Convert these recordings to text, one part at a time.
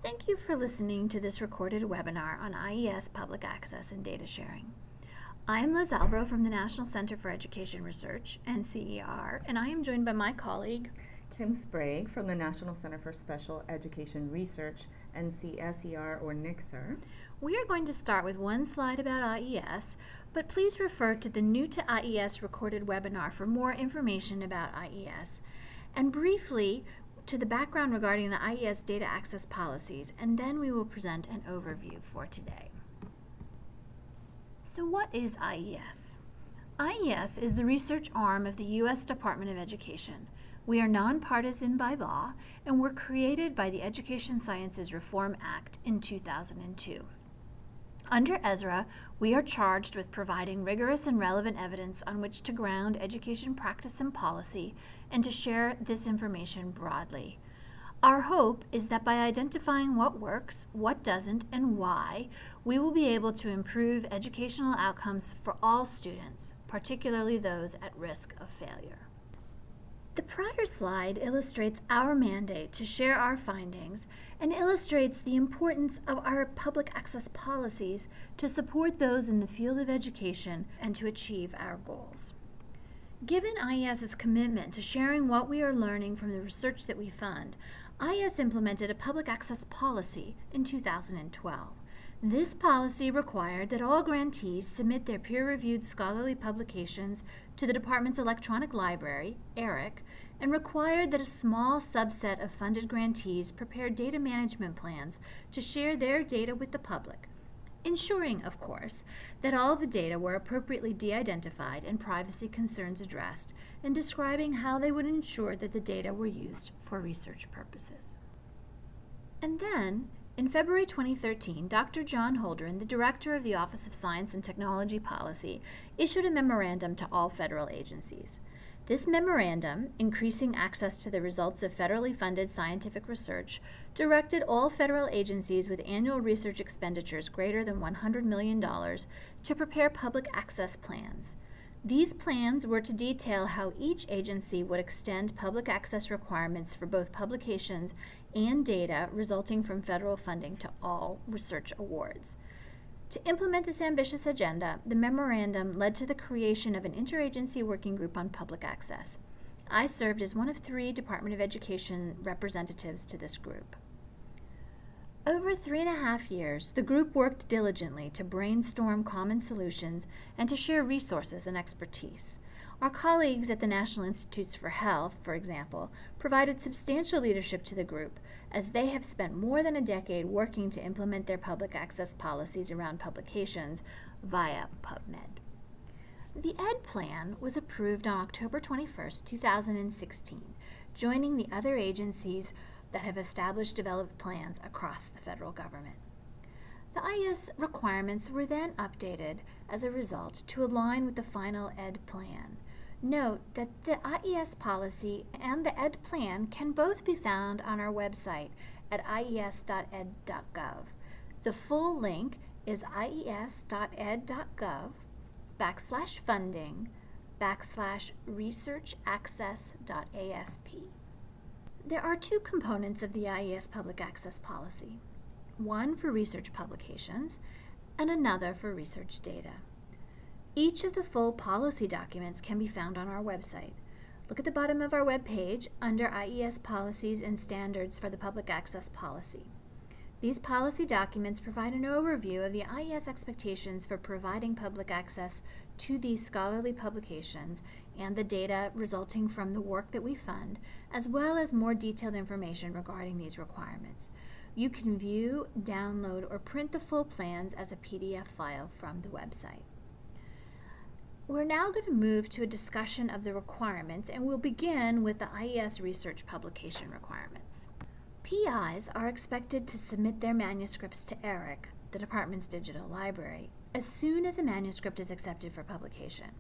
Thank you for listening to this recorded webinar on IES Public Access and Data Sharing. I am Liz Albro from the National Center for Education Research, NCER, and I am joined by my colleague, Kim Sprague from the National Center for Special Education Research, NCSER or NICSER. We are going to start with one slide about IES, but please refer to the New to IES recorded webinar for more information about IES, and briefly to the background regarding the IES data access policies, and then we will present an overview for today. So what is IES? IES is the research arm of the U.S. Department of Education. We are nonpartisan by law and were created by the Education Sciences Reform Act in 2002. Under ESRA, we are charged with providing rigorous and relevant evidence on which to ground education practice and policy and to share this information broadly. Our hope is that by identifying what works, what doesn't, and why, we will be able to improve educational outcomes for all students, particularly those at risk of failure. The prior slide illustrates our mandate to share our findings and illustrates the importance of our public access policies to support those in the field of education and to achieve our goals. Given IES's commitment to sharing what we are learning from the research that we fund, IES implemented a public access policy in 2012. This policy required that all grantees submit their peer-reviewed scholarly publications to the department's electronic library, ERIC, and required that a small subset of funded grantees prepare data management plans to share their data with the public, ensuring, of course, that all the data were appropriately de-identified and privacy concerns addressed, and describing how they would ensure that the data were used for research purposes. And then, in February 2013, Dr. John Holdren, the Director of the Office of Science and Technology Policy, issued a memorandum to all federal agencies. This memorandum, increasing access to the results of federally funded scientific research, directed all federal agencies with annual research expenditures greater than $100 million to prepare public access plans. These plans were to detail how each agency would extend public access requirements for both publications and data resulting from federal funding to all research awards. To implement this ambitious agenda, the memorandum led to the creation of an interagency working group on public access. I served as one of 3 Department of Education representatives to this group. Over 3.5 years, the group worked diligently to brainstorm common solutions and to share resources and expertise. Our colleagues at the National Institutes for Health, for example, provided substantial leadership to the group, as they have spent more than a decade working to implement their public access policies around publications via PubMed. The ED Plan was approved on October 21, 2016, joining the other agencies that have established developed plans across the federal government. The IES requirements were then updated as a result to align with the final ED Plan. Note that the IES policy and the ED Plan can both be found on our website at ies.ed.gov. The full link is ies.ed.gov/funding/researchaccess.asp. There are 2 components of the IES public access policy, one for research publications and another for research data. Each of the full policy documents can be found on our website. Look at the bottom of our web page under IES Policies and Standards for the Public Access Policy. These policy documents provide an overview of the IES expectations for providing public access to these scholarly publications and the data resulting from the work that we fund, as well as more detailed information regarding these requirements. You can view, download, or print the full plans as a PDF file from the website. We're now going to move to a discussion of the requirements, and we'll begin with the IES research publication requirements. PIs are expected to submit their manuscripts to ERIC, the department's digital library, as soon as a manuscript is accepted for publication.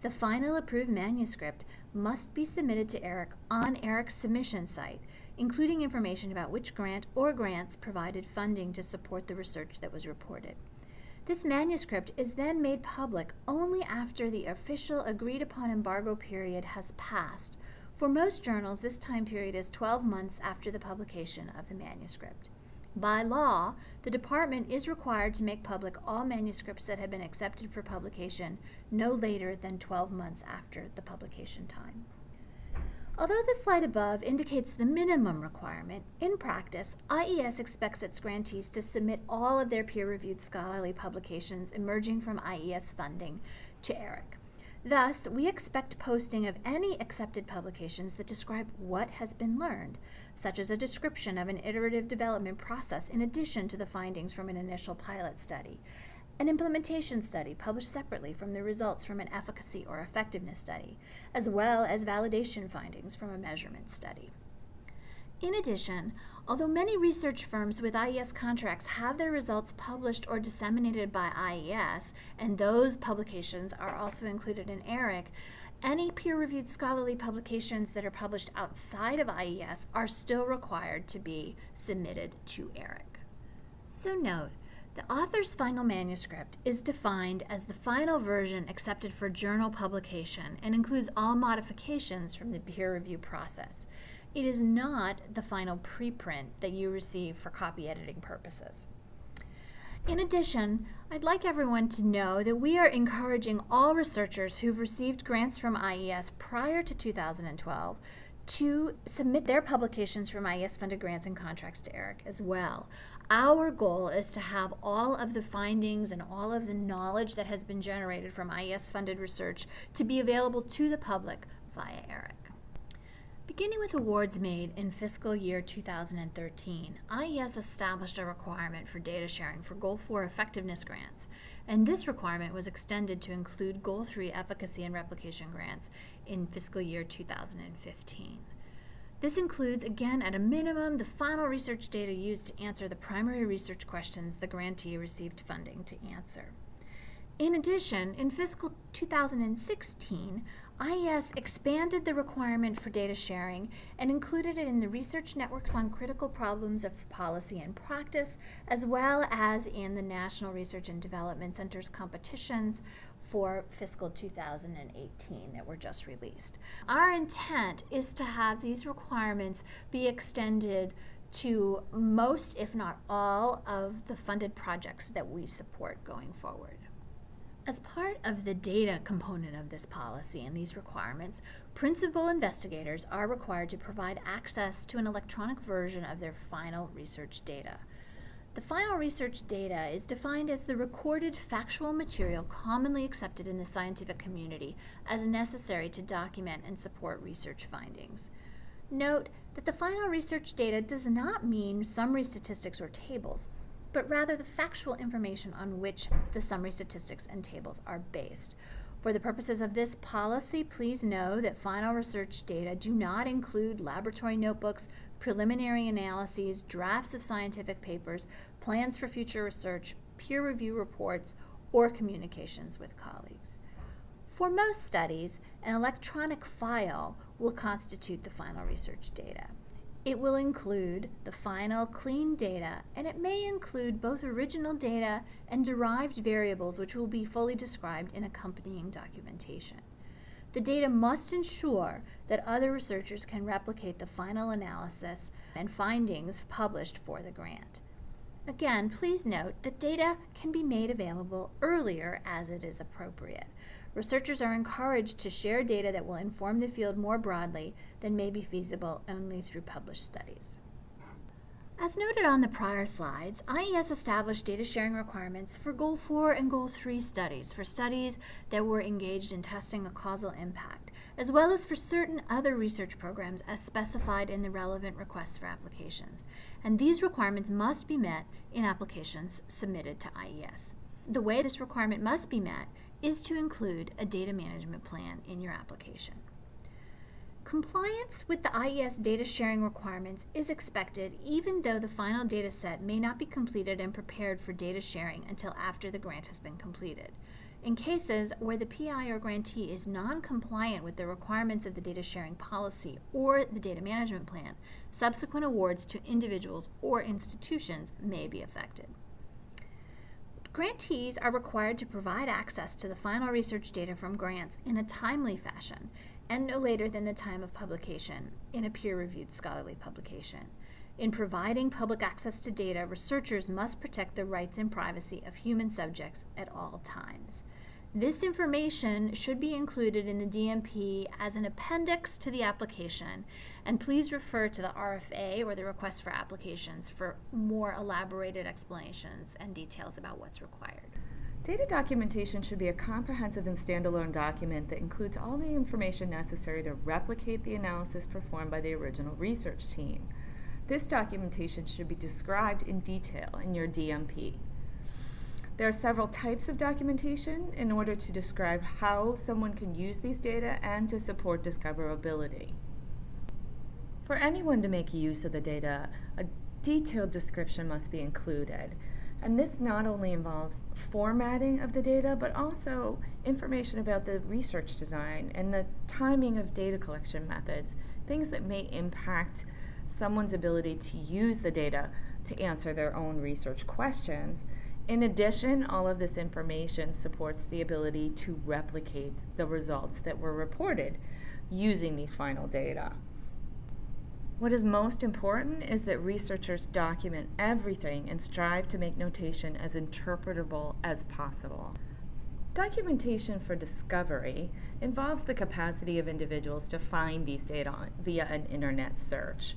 The final approved manuscript must be submitted to ERIC on ERIC's submission site, including information about which grant or grants provided funding to support the research that was reported. This manuscript is then made public only after the official agreed-upon embargo period has passed. For most journals, this time period is 12 months after the publication of the manuscript. By law, the department is required to make public all manuscripts that have been accepted for publication no later than 12 months after the publication time. Although the slide above indicates the minimum requirement, in practice, IES expects its grantees to submit all of their peer-reviewed scholarly publications emerging from IES funding to ERIC. Thus, we expect posting of any accepted publications that describe what has been learned, such as a description of an iterative development process in addition to the findings from an initial pilot study, an implementation study published separately from the results from an efficacy or effectiveness study, as well as validation findings from a measurement study. In addition, although many research firms with IES contracts have their results published or disseminated by IES, and those publications are also included in ERIC, any peer-reviewed scholarly publications that are published outside of IES are still required to be submitted to ERIC. So note, the author's final manuscript is defined as the final version accepted for journal publication and includes all modifications from the peer review process. It is not the final preprint that you receive for copy editing purposes. In addition, I'd like everyone to know that we are encouraging all researchers who've received grants from IES prior to 2012 to submit their publications from IES-funded grants and contracts to ERIC as well. Our goal is to have all of the findings and all of the knowledge that has been generated from IES-funded research to be available to the public via ERIC. Beginning with awards made in fiscal year 2013, IES established a requirement for data sharing for Goal 4 effectiveness grants, and this requirement was extended to include Goal 3 efficacy and replication grants in fiscal year 2015. This includes, again, at a minimum, the final research data used to answer the primary research questions the grantee received funding to answer. In addition, in fiscal 2016, IES expanded the requirement for data sharing and included it in the research networks on critical problems of policy and practice, as well as in the National Research and Development Center's competitions for fiscal 2018 that were just released. Our intent is to have these requirements be extended to most, if not all, of the funded projects that we support going forward. As part of the data component of this policy and these requirements, principal investigators are required to provide access to an electronic version of their final research data. The final research data is defined as the recorded factual material commonly accepted in the scientific community as necessary to document and support research findings. Note that the final research data does not mean summary statistics or tables, but rather the factual information on which the summary statistics and tables are based. For the purposes of this policy, please know that final research data do not include laboratory notebooks, preliminary analyses, drafts of scientific papers, plans for future research, peer review reports, or communications with colleagues. For most studies, an electronic file will constitute the final research data. It will include the final clean data, and it may include both original data and derived variables, which will be fully described in accompanying documentation. The data must ensure that other researchers can replicate the final analysis and findings published for the grant. Again, please note that data can be made available earlier as it is appropriate. Researchers are encouraged to share data that will inform the field more broadly than may be feasible only through published studies. As noted on the prior slides, IES established data sharing requirements for Goal 4 and Goal 3 studies, for studies that were engaged in testing a causal impact, as well as for certain other research programs as specified in the relevant requests for applications. And these requirements must be met in applications submitted to IES. The way this requirement must be met is to include a data management plan in your application. Compliance with the IES data sharing requirements is expected even though the final data set may not be completed and prepared for data sharing until after the grant has been completed. In cases where the PI or grantee is non-compliant with the requirements of the data sharing policy or the data management plan, subsequent awards to individuals or institutions may be affected. Grantees are required to provide access to the final research data from grants in a timely fashion and no later than the time of publication in a peer-reviewed scholarly publication. In providing public access to data, researchers must protect the rights and privacy of human subjects at all times. This information should be included in the DMP as an appendix to the application, and please refer to the RFA or the request for applications for more elaborated explanations and details about what's required. Data documentation should be a comprehensive and standalone document that includes all the information necessary to replicate the analysis performed by the original research team. This documentation should be described in detail in your DMP. There are several types of documentation in order to describe how someone can use these data and to support discoverability. For anyone to make use of the data, a detailed description must be included. And this not only involves formatting of the data, but also information about the research design and the timing of data collection methods, things that may impact someone's ability to use the data to answer their own research questions. In addition, all of this information supports the ability to replicate the results that were reported using these final data. What is most important is that researchers document everything and strive to make notation as interpretable as possible. Documentation for discovery involves the capacity of individuals to find these data via an internet search.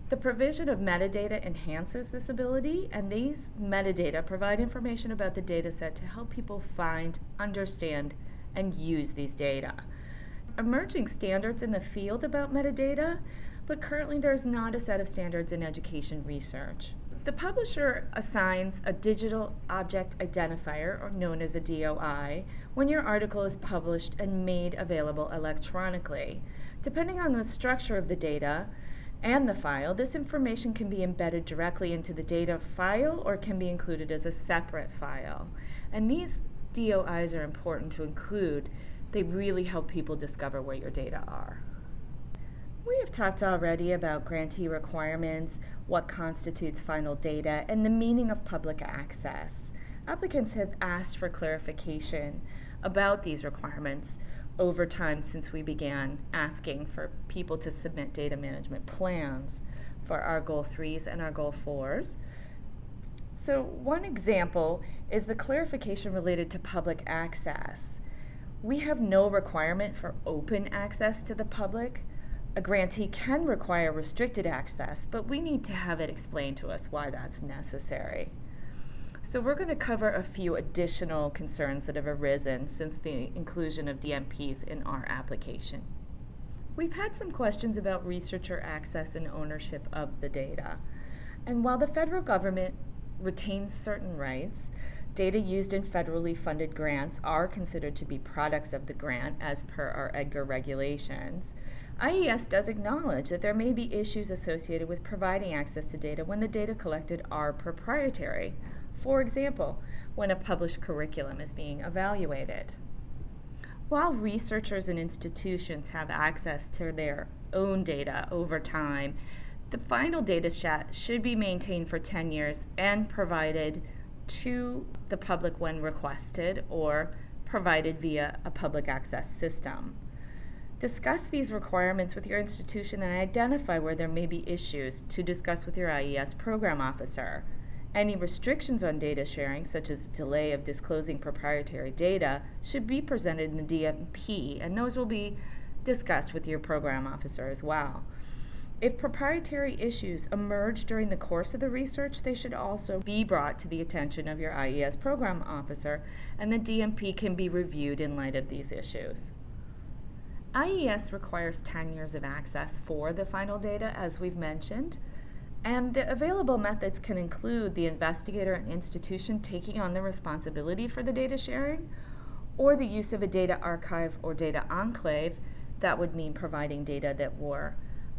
The provision of metadata enhances this ability, and these metadata provide information about the data set to help people find, understand, and use these data. Emerging standards in the field about metadata, but currently there is not a set of standards in education research. The publisher assigns a digital object identifier, or known as a DOI, when your article is published and made available electronically. Depending on the structure of the data and the file, this information can be embedded directly into the data file or can be included as a separate file. And these DOIs are important to include. They really help people discover where your data are. We have talked already about grantee requirements, what constitutes final data, and the meaning of public access. Applicants have asked for clarification about these requirements over time since we began asking for people to submit data management plans for our Goal 3s and our Goal 4s. So one example is the clarification related to public access. We have no requirement for open access to the public. A grantee can require restricted access, but we need to have it explained to us why that's necessary. So we're going to cover a few additional concerns that have arisen since the inclusion of DMPs in our application. We've had some questions about researcher access and ownership of the data. And while the federal government retains certain rights, data used in federally funded grants are considered to be products of the grant as per our EDGAR regulations. IES does acknowledge that there may be issues associated with providing access to data when the data collected are proprietary. For example, when a published curriculum is being evaluated. While researchers and institutions have access to their own data over time, the final data set should be maintained for 10 years and provided to the public when requested or provided via a public access system. Discuss these requirements with your institution and identify where there may be issues to discuss with your IES program officer. Any restrictions on data sharing, such as delay of disclosing proprietary data, should be presented in the DMP, and those will be discussed with your program officer as well. If proprietary issues emerge during the course of the research, they should also be brought to the attention of your IES program officer, and the DMP can be reviewed in light of these issues. IES requires 10 years of access for the final data, as we've mentioned, and the available methods can include the investigator and institution taking on the responsibility for the data sharing, or the use of a data archive or data enclave. That would mean providing data that were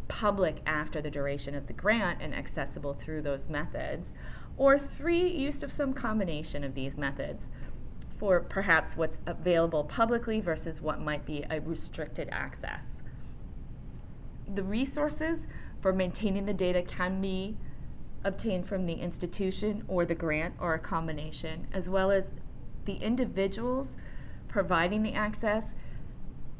public after the duration of the grant and accessible through those methods, or 3, use of some combination of these methods for perhaps what's available publicly versus what might be a restricted access. The resources for maintaining the data can be obtained from the institution or the grant or a combination, as well as the individuals providing the access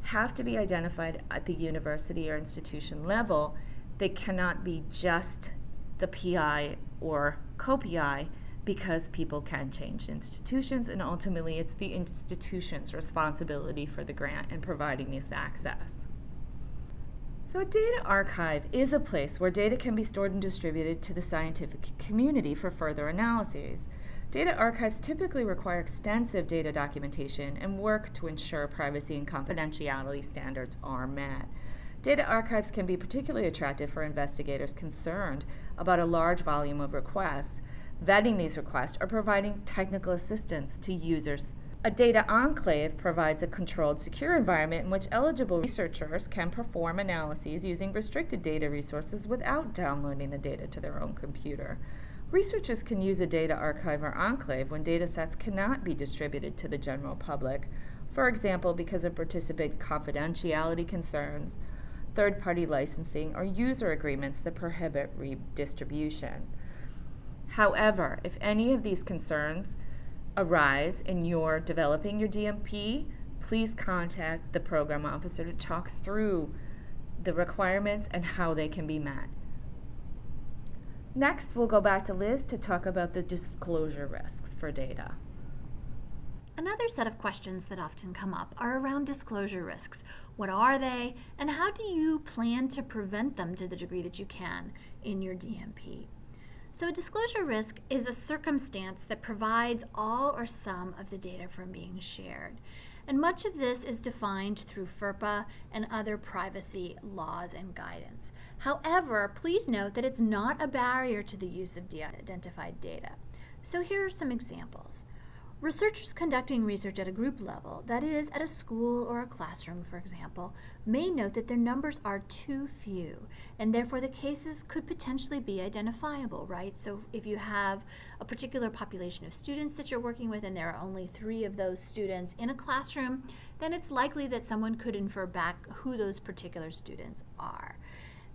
have to be identified at the university or institution level. They cannot be just the PI or co-PI because people can change institutions, and ultimately it's the institution's responsibility for the grant and providing this access. So a data archive is a place where data can be stored and distributed to the scientific community for further analyses. Data archives typically require extensive data documentation and work to ensure privacy and confidentiality standards are met. Data archives can be particularly attractive for investigators concerned about a large volume of requests, vetting these requests, or providing technical assistance to users. A data enclave provides a controlled, secure environment in which eligible researchers can perform analyses using restricted data resources without downloading the data to their own computer. Researchers can use a data archive or enclave when data sets cannot be distributed to the general public, for example, because of participant confidentiality concerns, third-party licensing, or user agreements that prohibit redistribution. However, if any of these concerns arise and you're developing your DMP, please contact the program officer to talk through the requirements and how they can be met. Next, we'll go back to Liz to talk about the disclosure risks for data. Another set of questions that often come up are around disclosure risks. What are they, and how do you plan to prevent them to the degree that you can in your DMP? So a disclosure risk is a circumstance that provides all or some of the data from being shared. And much of this is defined through FERPA and other privacy laws and guidance. However, please note that it's not a barrier to the use of de-identified data. So here are some examples. Researchers conducting research at a group level, that is, at a school or a classroom, for example, may note that their numbers are too few, and therefore the cases could potentially be identifiable, right? So if you have a particular population of students that you're working with and there are only 3 of those students in a classroom, then it's likely that someone could infer back who those particular students are.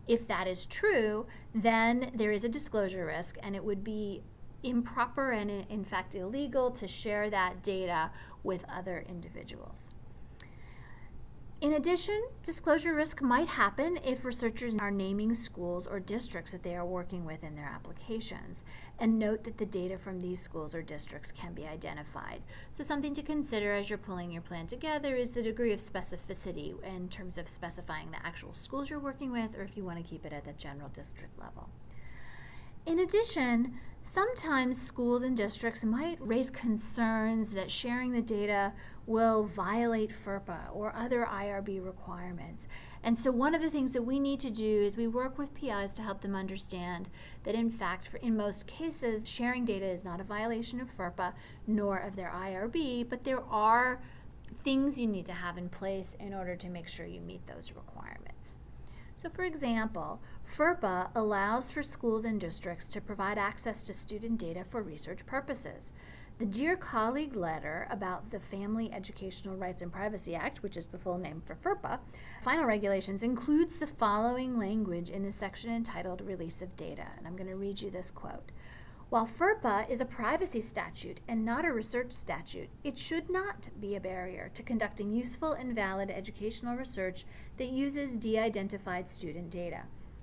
If that is true, then there is a disclosure risk, and it would be improper and in fact illegal to share that data with other individuals. In addition, disclosure risk might happen if researchers are naming schools or districts that they are working with in their applications, and note that the data from these schools or districts can be identified. So something to consider as you're pulling your plan together is the degree of specificity in terms of specifying the actual schools you're working with, or if you want to keep it at the general district level. In addition, sometimes schools and districts might raise concerns that sharing the data will violate FERPA or other IRB requirements. And so one of the things that we need to do is we work with PIs to help them understand that in fact, in most cases, sharing data is not a violation of FERPA nor of their IRB, but there are things you need to have in place in order to make sure you meet those requirements. So for example, FERPA allows for schools and districts to provide access to student data for research purposes. The Dear Colleague letter about the Family Educational Rights and Privacy Act, which is the full name for FERPA, final regulations includes the following language in the section entitled Release of Data, and I'm going to read you this quote. While FERPA is a privacy statute and not a research statute, it should not be a barrier to conducting useful and valid educational research that uses de-identified student data.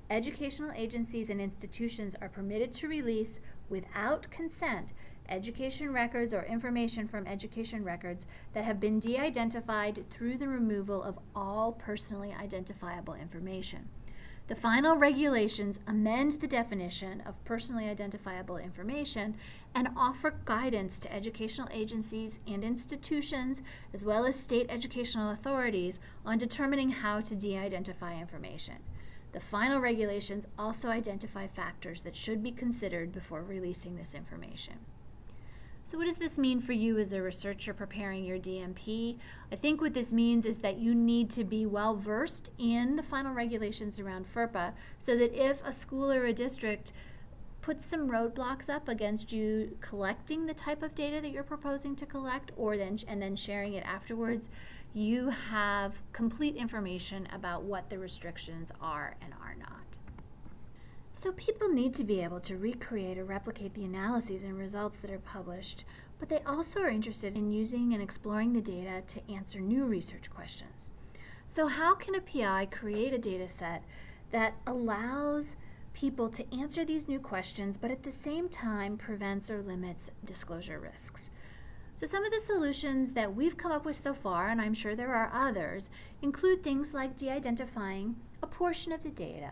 Educational agencies and institutions are permitted to release, without consent, education records or information from education records that have been de-identified through the removal of all personally identifiable information. The final regulations amend the definition of personally identifiable information and offer guidance to educational agencies and institutions, as well as state educational authorities, on determining how to de-identify information. The final regulations also identify factors that should be considered before releasing this information. So what does this mean for you as a researcher preparing your DMP? I think what this means is that you need to be well versed in the final regulations around FERPA so that if a school or a district puts some roadblocks up against you collecting the type of data that you're proposing to collect and then sharing it afterwards, you have complete information about what the restrictions are and are not. So people need to be able to recreate or replicate the analyses and results that are published, but they also are interested in using and exploring the data to answer new research questions. So how can a PI create a data set that allows people to answer these new questions, but at the same time prevents or limits disclosure risks. So some of the solutions that we've come up with so far, and I'm sure there are others, include things like de-identifying a portion of the data,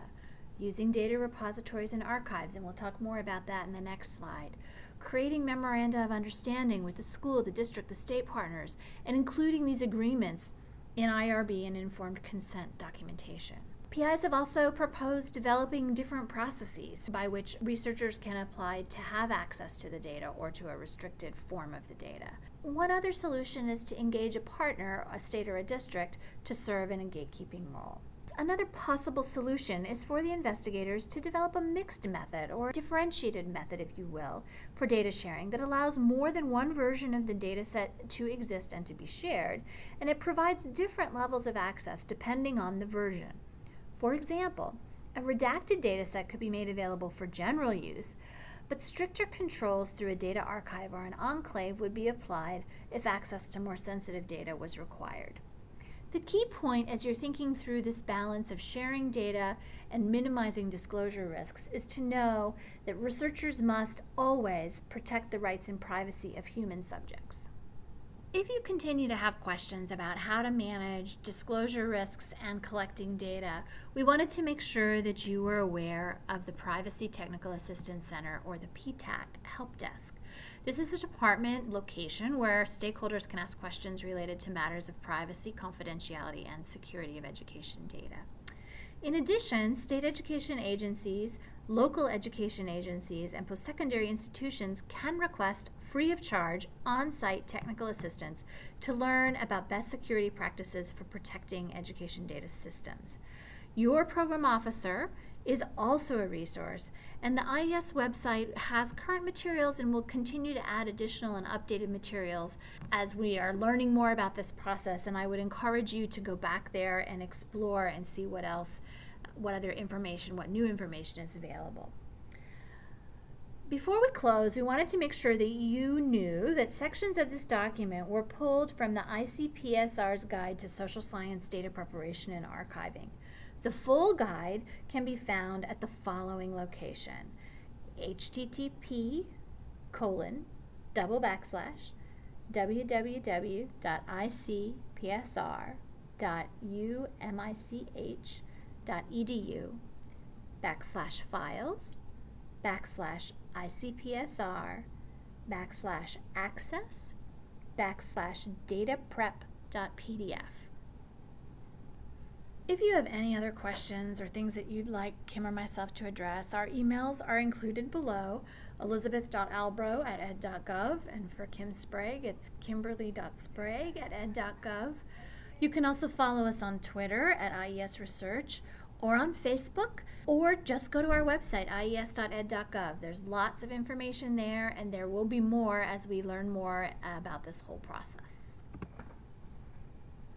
using data repositories and archives, and we'll talk more about that in the next slide, creating memoranda of understanding with the school, the district, the state partners, and including these agreements in IRB and informed consent documentation. PIs have also proposed developing different processes by which researchers can apply to have access to the data or to a restricted form of the data. One other solution is to engage a partner, a state or a district, to serve in a gatekeeping role. Another possible solution is for the investigators to develop a mixed method or differentiated method, if you will, for data sharing that allows more than one version of the data set to exist and to be shared, and it provides different levels of access depending on the version. For example, a redacted data set could be made available for general use, but stricter controls through a data archive or an enclave would be applied if access to more sensitive data was required. The key point as you're thinking through this balance of sharing data and minimizing disclosure risks is to know that researchers must always protect the rights and privacy of human subjects. If you continue to have questions about how to manage disclosure risks and collecting data, we wanted to make sure that you were aware of the Privacy Technical Assistance Center, or the PTAC Help Desk. This is a department location where stakeholders can ask questions related to matters of privacy, confidentiality, and security of education data. In addition, state education agencies, local education agencies, and post-secondary institutions can request free of charge on-site technical assistance to learn about best security practices for protecting education data systems. Your program officer is also a resource, and the IES website has current materials and will continue to add additional and updated materials as we are learning more about this process, and I would encourage you to go back there and explore and see what other information, what new information is available. Before we close, we wanted to make sure that you knew that sections of this document were pulled from the ICPSR's Guide to Social Science Data Preparation and Archiving. The full guide can be found at the following location: www.icpsr.umich.edu/files/access/dataprep.pdf. If you have any other questions or things that you'd like Kim or myself to address, our emails are included below: elizabeth.albro@ed.gov, and for Kim Sprague, it's kimberly.sprague@ed.gov. You can also follow us on Twitter at IES Research, or on Facebook, or just go to our website, ies.ed.gov. There's lots of information there, and there will be more as we learn more about this whole process.